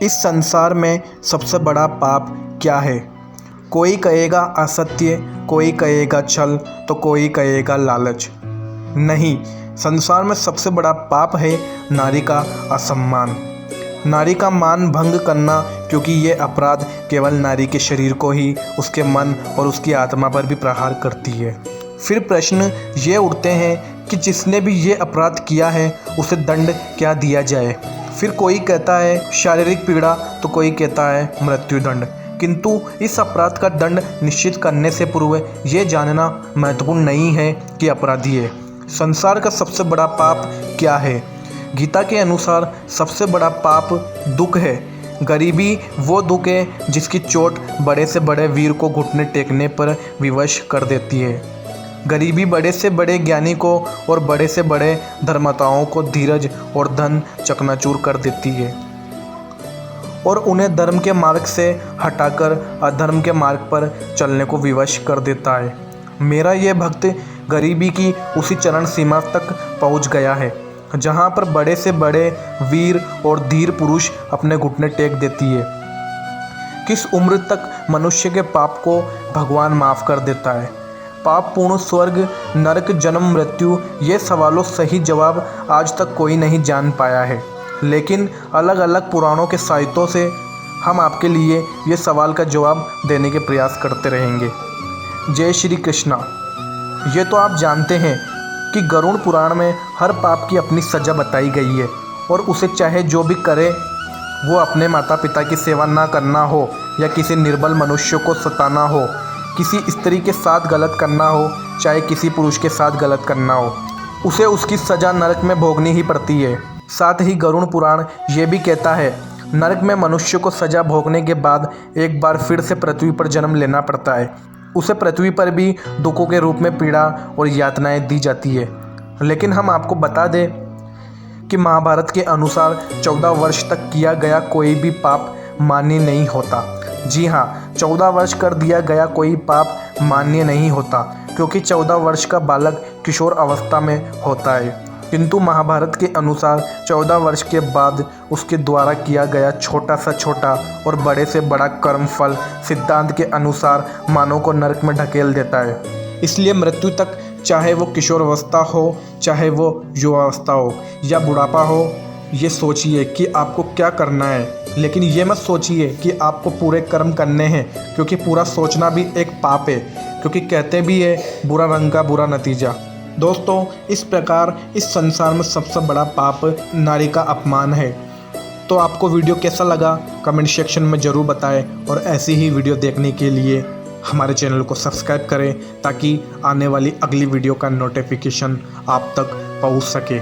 इस संसार में सबसे बड़ा पाप क्या है? कोई कहेगा असत्य, कोई कहेगा छल, तो कोई कहेगा लालच। नहीं, संसार में सबसे बड़ा पाप है नारी का असम्मान, नारी का मान भंग करना, क्योंकि ये अपराध केवल नारी के शरीर को ही, उसके मन और उसकी आत्मा पर भी प्रहार करती है। फिर प्रश्न ये उठते हैं कि जिसने भी ये अपराध किया है उसे दंड क्या दिया जाए। फिर कोई कहता है शारीरिक पीड़ा, तो कोई कहता है मृत्युदंड। किंतु इस अपराध का दंड निश्चित करने से पूर्व ये जानना महत्वपूर्ण नहीं है कि अपराधी है। संसार का सबसे बड़ा पाप क्या है? गीता के अनुसार सबसे बड़ा पाप दुख है। गरीबी वो दुख है जिसकी चोट बड़े से बड़े वीर को घुटने टेकने पर विवश कर देती है। गरीबी बड़े से बड़े ज्ञानी को और बड़े से बड़े धर्मताओं को धीरज और धन चकनाचूर कर देती है और उन्हें धर्म के मार्ग से हटाकर अधर्म के मार्ग पर चलने को विवश कर देता है। मेरा ये भक्त गरीबी की उसी चरण सीमा तक पहुंच गया है जहां पर बड़े से बड़े वीर और धीर पुरुष अपने घुटने टेक देती है। किस उम्र तक मनुष्य के पाप को भगवान माफ़ कर देता है? पाप पूर्ण स्वर्ग नरक जन्म मृत्यु, ये सवालों सही जवाब आज तक कोई नहीं जान पाया है, लेकिन अलग अलग पुराणों के साहित्यों से हम आपके लिए ये सवाल का जवाब देने के प्रयास करते रहेंगे। जय श्री कृष्णा। ये तो आप जानते हैं कि गरुड़ पुराण में हर पाप की अपनी सज़ा बताई गई है और उसे चाहे जो भी करे, वो अपने माता पिता की सेवा ना करना हो या किसी निर्बल मनुष्य को सताना हो, किसी स्त्री के साथ गलत करना हो, चाहे किसी पुरुष के साथ गलत करना हो, उसे उसकी सज़ा नरक में भोगनी ही पड़ती है। साथ ही गरुड़ पुराण ये भी कहता है नरक में मनुष्य को सज़ा भोगने के बाद एक बार फिर से पृथ्वी पर जन्म लेना पड़ता है। उसे पृथ्वी पर भी दुखों के रूप में पीड़ा और यातनाएं दी जाती है। लेकिन हम आपको बता दें कि महाभारत के अनुसार 14 वर्ष तक किया गया कोई भी पाप मान्य नहीं होता। जी हाँ, 14 वर्ष कर दिया गया कोई पाप मान्य नहीं होता, क्योंकि 14 वर्ष का बालक किशोर अवस्था में होता है। किंतु महाभारत के अनुसार 14 वर्ष के बाद उसके द्वारा किया गया छोटा से छोटा और बड़े से बड़ा कर्मफल सिद्धांत के अनुसार मानव को नरक में ढकेल देता है। इसलिए मृत्यु तक, चाहे वो किशोर अवस्था हो, चाहे वो युवावस्था हो या बुढ़ापा हो, ये सोचिए कि आपको क्या करना है। लेकिन ये मत सोचिए कि आपको पूरे कर्म करने हैं, क्योंकि पूरा सोचना भी एक पाप है, क्योंकि कहते भी है बुरा रंग का बुरा नतीजा। दोस्तों, इस प्रकार इस संसार में सबसे बड़ा पाप नारी का अपमान है। तो आपको वीडियो कैसा लगा कमेंट सेक्शन में ज़रूर बताएं और ऐसी ही वीडियो देखने के लिए हमारे चैनल को सब्सक्राइब करें ताकि आने वाली अगली वीडियो का नोटिफिकेशन आप तक पहुंच सके।